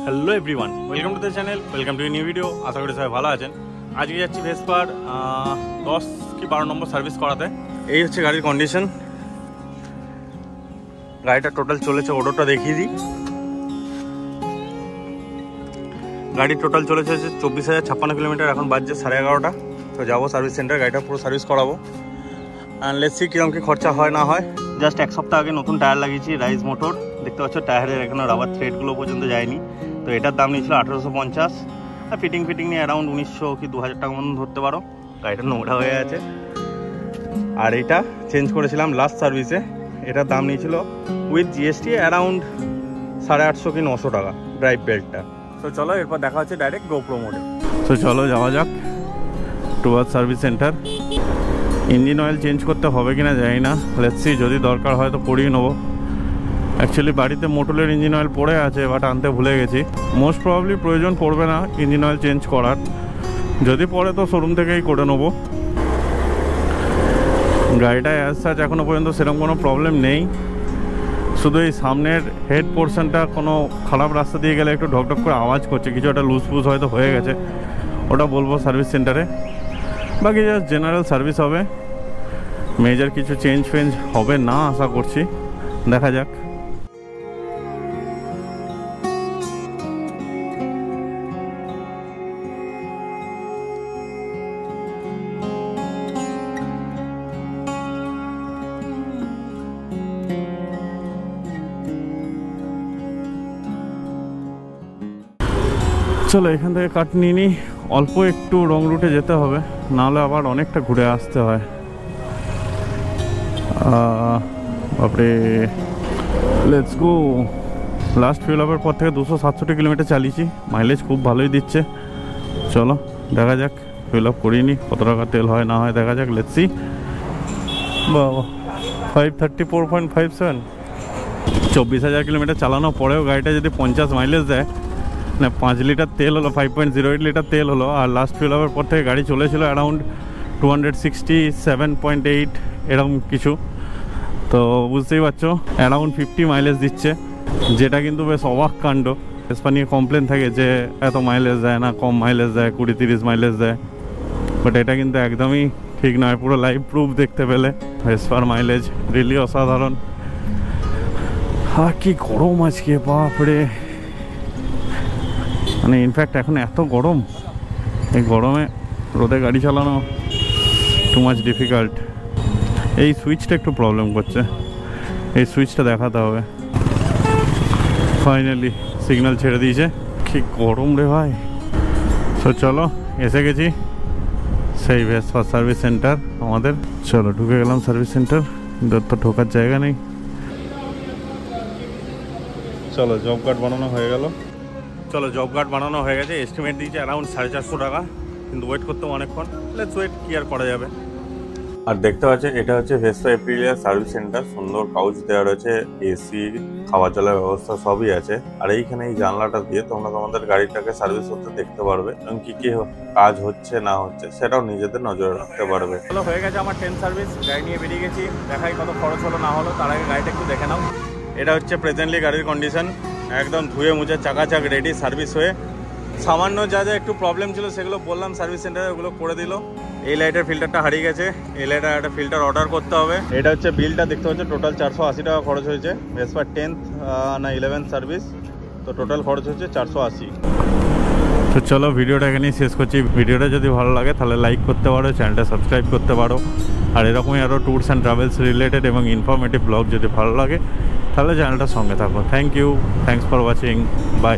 Hello everyone, welcome to the channel, welcome to new video. আশা করি সবাই ভালো আছেন। আজকে যাচ্ছি ভেসপার 10 কি 12 নম্বর সার্ভিস করাতে। এই হচ্ছে গাড়ির কন্ডিশন। গাড়িটা টোটাল চলেছে, ওডোটা দেখিয়ে দিই। গাড়ির টোটাল চলেছে 24,056 কিলোমিটার। এখন বাজছে 11:30। তো যাবো সার্ভিস সেন্টার, গাড়িটা পুরো সার্ভিস করাবো। অ্যান্ড লেটস সি কীরকম কী খরচা হয় না হয়। জাস্ট এক সপ্তাহ আগে নতুন টায়ার লাগিয়েছি, রাইজ মোটর। দেখতে পাচ্ছ টায়ারের এখনো রাবার থ্রেডগুলো পর্যন্ত যায়নি। তো এটার দাম নিয়েছিল 1850, আর ফিটিং নিয়ে অ্যারাউন্ড 1900 কি 2000 টাকা মতন ধরতে পারো। গাড়িটা নোংরা হয়ে আছে। আর এটা চেঞ্জ করেছিলাম লাস্ট সার্ভিসে। এটার দাম নিয়েছিল উইথ জিএসটি অ্যারাউন্ড 850 কি 900 টাকা ড্রাইভ বেল্টটা। তো চলো এরপর দেখা হচ্ছে ডাইরেক্ট গোপ্রো মোডে। তো চলো যাওয়া যাক toward service centre. Engine oil change করতে হবে কিনা জানি না, লেটস সি। যদি দরকার হয় তো করিয়ে নেবো। অ্যাকচুয়ালি বাড়িতে মোটলের ইঞ্জিন অয়েল পড়ে আছে, বাট আনতে ভুলে গেছি। মোস্ট প্রবাবলি প্রয়োজন পড়বে না ইঞ্জিন অয়েল চেঞ্জ করার। যদি পড়ে তো শোরুম থেকেই করে নেবো। গাড়িটায় অ্যাজ সাচ এখনও পর্যন্ত সেরকম কোনো প্রবলেম নেই। শুধু এই সামনের হেড পোর্শনটা কোনো খারাপ রাস্তা দিয়ে গেলে একটু ঢকঢক করে আওয়াজ করছে, কিছু একটা লুজ ফুজ হয়তো হয়ে গেছে। ওটা বলবো সার্ভিস সেন্টারে। বাকি জাস্ট জেনারেল সার্ভিস হবে, মেজর কিছু চেঞ্জ হবে না আশা করছি। দেখা যাক। চলো এখান থেকে কাট নিয়ে নিই। অল্প একটু রং রুটে যেতে হবে, নাহলে আবার অনেকটা ঘুরে আসতে হয়। বাপরে, লেটস গো। লাস্ট ফিল আপের পর থেকে 267 কিলোমিটার চালিয়েছি। মাইলেজ খুব ভালোই দিচ্ছে। চলো দেখা যাক, ফিল আপ করিয়ে নিই। কত টাকা তেল হয় না হয় দেখা যাক। Let's see. বাবা, 534.57। 24,000 কিলোমিটার চালানোর পরেও গাড়িটা যদি 50 মাইলেজ দেয়, না 5 লিটার তেল হলো, 5.08 লিটার তেল হলো। আর লাস্ট ফিল আপের পর থেকে গাড়ি চলেছিল অ্যারাউন্ড 267.8 এরকম কিছু। তো বুঝতেই পারছো অ্যারাউন্ড 50 মাইলেজ দিচ্ছে, যেটা কিন্তু বেশ অবাক কাণ্ড। ভেসপা নিয়ে কমপ্লেন থাকে যে এত মাইলেজ দেয় না, কম মাইলেজ দেয়, 20-30 মাইলেজ দেয়। বাট এটা কিন্তু একদমই ঠিক নয়। পুরো লাইভ প্রুফ দেখতে পেলে ভেসপার মাইলেজ রিলি অসাধারণ। আর কি গরম আজকে, বাপরে। মানে ইনফ্যাক্ট এখন এত গরম, এই গরমে রোদে গাড়ি চালানো টু মাচ ডিফিকাল্ট। এই সুইচটা একটু প্রবলেম করছে, এই সুইচটা দেখাতে হবে। ফাইনালি সিগন্যাল ছেড়ে দিয়েছে। কি গরম রে ভাই। তো চলো এসে গেছি সেই ভেসপার সার্ভিস সেন্টার আমাদের। চলো ঢুকে গেলাম সার্ভিস সেন্টার, কিন্তু তো ঢোকার জায়গা নেই। চলো জব কার্ড বানানো হয়ে গেল। চলো জব কার্ড বানানো হয়ে গেছে। এস্টিমেট দিয়েছে অ্যারাউন্ড 450 টাকা, কিন্তু ওয়েট করতে অনেকক্ষণ। লেটস ওয়েট, কি আর করা যাবে। আর দেখতে পাচ্ছেন এটা হচ্ছে ভেসপা এপ্রিলিয়া সার্ভিস সেন্টার। সুন্দর কাউচ দেওয়া রয়েছে, এসি, খাওয়া জলের ব্যবস্থা সবই আছে। আর এইখানে এই জানলাটা দিয়ে তোমরা তোমাদের গাড়িটাকে সার্ভিস করতে দেখতে পারবে, এবং কি কি কাজ হচ্ছে না হচ্ছে সেটাও নিজেদের নজরে রাখতে পারবে। চলো হয়ে গেছে আমার 10 সার্ভিস। গাড়ি নিয়ে বেরিয়ে গেছি। দেখাই কত খরচ হলো না হলো। তার আগে গাড়িটা একটু দেখে নাও। এটা হচ্ছে প্রেজেন্টলি গাড়ির কন্ডিশন। একদম ধুয়ে মুছে চাকাচাক রেডি সার্ভিস হয়ে। সামান্য যা যা একটু প্রবলেম ছিল সেগুলো বললাম সার্ভিস সেন্টারে, ওগুলো করে দিল। এই লাইটের ফিল্টারটা হারিয়ে গেছে, এই লাইটের একটা ফিল্টার অর্ডার করতে হবে। এটা হচ্ছে বিলটা দেখতে হচ্ছে। টোটাল 480 টাকা খরচ হয়েছে। ভেসপার 10th না 11th সার্ভিস। তো টোটাল খরচ হচ্ছে 480। তো চলো ভিডিওটা এখানেই শেষ করছি। ভিডিওটা যদি ভালো লাগে তাহলে লাইক করতে পারো, চ্যানেলটা সাবস্ক্রাইব করতে পারো। আর এরকমই আরও ট্যুরস অ্যান্ড ট্রাভেলস রিলেটেড এবং ইনফরমেটিভ ব্লগ যদি ভালো লাগে তাহলে চ্যানেলটার সঙ্গে থাকো। Thank you, thanks for watching, by.